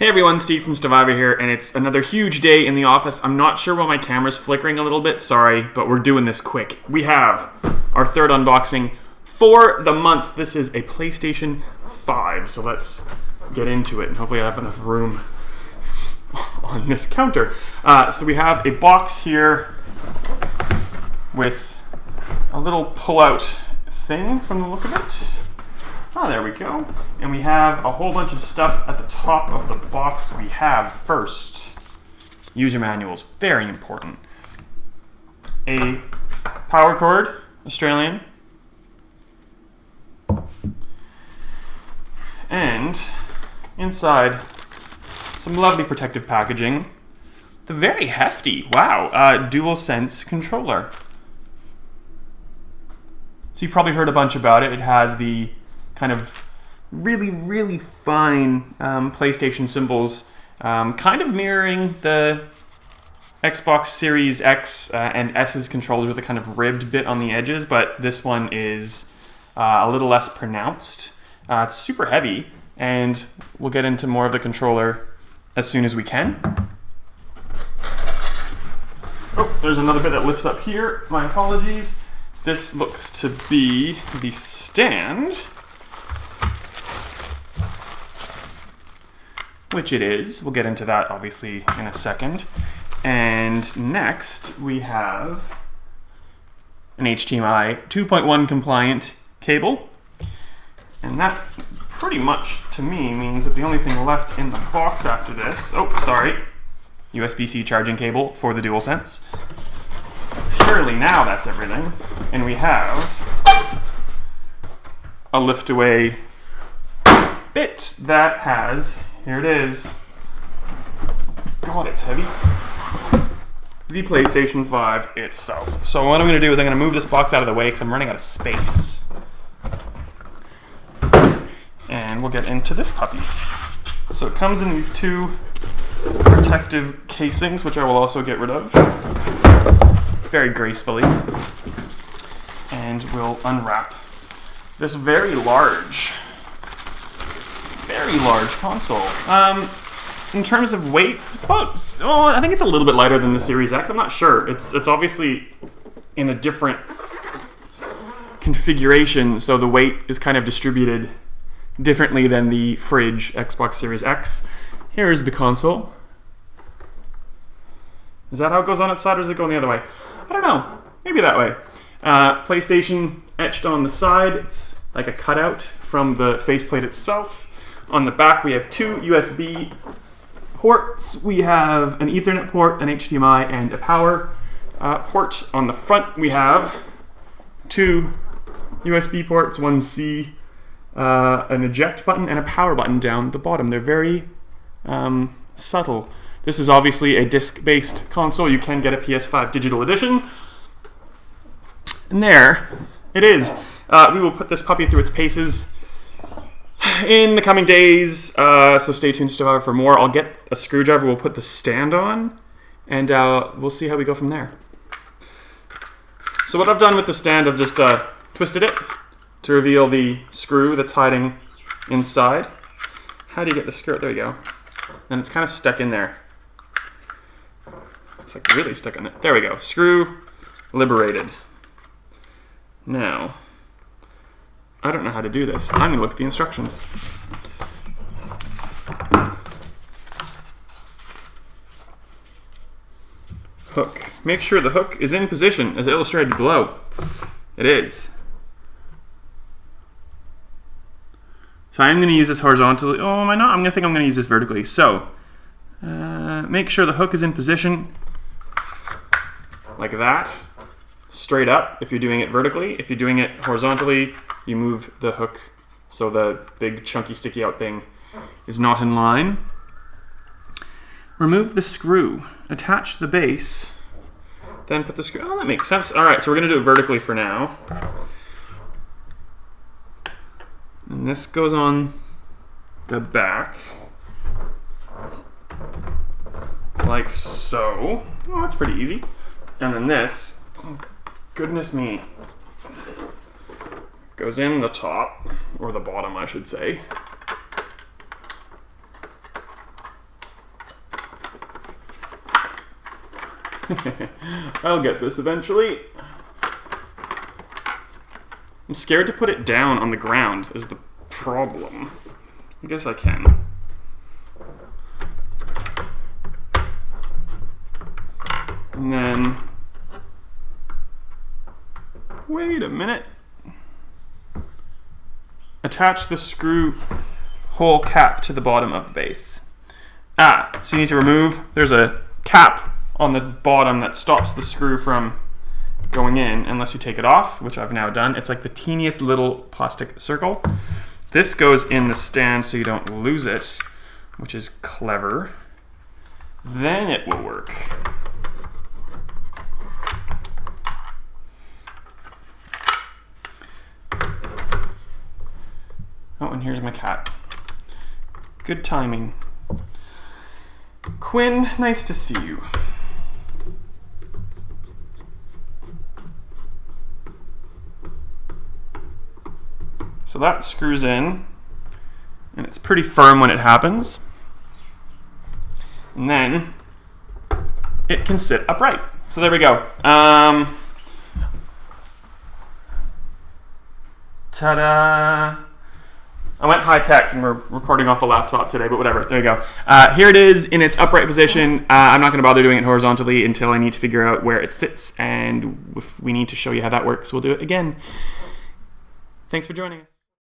everyone, Steve from Stevivor here, and it's another huge day in the office. I'm not sure why my camera's flickering a little bit, sorry, but we're doing this quick. We have our third unboxing for the month. This is a PlayStation 5, so let's get into it, and hopefully I have enough room on this counter. So we have a box here with a little pull-out thing from the look of it. Oh, there we go. And we have a whole bunch of stuff at the top of the box. We have first user manuals, very important. A power cord, Australian. And inside, some lovely protective packaging. The very hefty, wow, DualSense controller. So you've probably heard a bunch about it. It has the kind of really fine PlayStation symbols, kind of mirroring the Xbox Series X and S's controllers with a kind of ribbed bit on the edges, but this one is a little less pronounced. It's super heavy, and we'll get into more of the controller as soon as we can. Oh, there's another bit that lifts up here. My apologies. This looks to be the stand, which it is. We'll get into that obviously in a second. And next we have an HDMI 2.1 compliant cable. And that pretty much to me means that the only thing left in the box after this, USB-C charging cable for the DualSense. Surely now that's everything. And we have a lift-away bit that has, here it is, God, it's heavy, the PlayStation 5 itself. So what I'm going to do is I'm going to move this box out of the way because I'm running out of space. And we'll get into this puppy. So it comes in these two protective casings, which I will also get rid of very gracefully. And we'll unwrap this very large console. In terms of weight, it's about, I think it's a little bit lighter than the Series X. I'm not sure. It's obviously in a different configuration, so the weight is kind of distributed differently than the fridge Xbox Series X. Here is the console. Is that how it goes on its side, or is it going the other way? I don't know. Maybe that way. PlayStation etched on the side. It's like a cutout from the faceplate itself. On the back, we have two USB ports. We have an Ethernet port, an HDMI, and a power port. On the front, we have two USB ports, one C, an eject button, and a power button down the bottom. They're very subtle. This is obviously a disc-based console. You can get a PS5 digital edition. And there it is. We will put this puppy through its paces in the coming days, so stay tuned to Stevivor for more. I'll get a screwdriver, we'll put the stand on, and we'll see how we go from there. So what I've done with the stand, I've just twisted it to reveal the screw that's hiding inside. How do you get the screw? There you go. And it's kind of stuck in there. It's like really stuck in it. There we go. Screw liberated. Now, I don't know how to do this. I'm going to look at the instructions. Hook. Make sure the hook is in position as illustrated below. It is. So I'm going to use this horizontally. Oh, am I not? I'm going to use this vertically. So, make sure the hook is in position like that. Straight up if you're doing it vertically. If you're doing it horizontally, you move the hook so the big chunky sticky out thing is not in line. Remove the screw. Attach the base. Then put the screw. Oh, that makes sense. Alright, so we're going to do it vertically for now. And this goes on the back. Like so. Oh, that's pretty easy. And then this, oh, goodness me, goes in the top, or the bottom I should say. I'll get this eventually. I'm scared to put it down on the ground is the problem. I guess I can. And then, wait a minute. Attach the screw hole cap to the bottom of the base. So you need to remove, there's a cap on the bottom that stops the screw from going in unless you take it off, which I've now done. It's like the teeniest little plastic circle. This goes in the stand so you don't lose it, which is clever. Then it will work. Oh, and here's my cat. Good timing. Quinn, nice to see you. So that screws in, and it's pretty firm when it happens. And then it can sit upright. So there we go. Ta-da! I went high tech and we're recording off a laptop today, but whatever. There you go. Here it is in its upright position. I'm not going to bother doing it horizontally until I need to figure out where it sits, and if we need to show you how that works, we'll do it again. Thanks for joining us.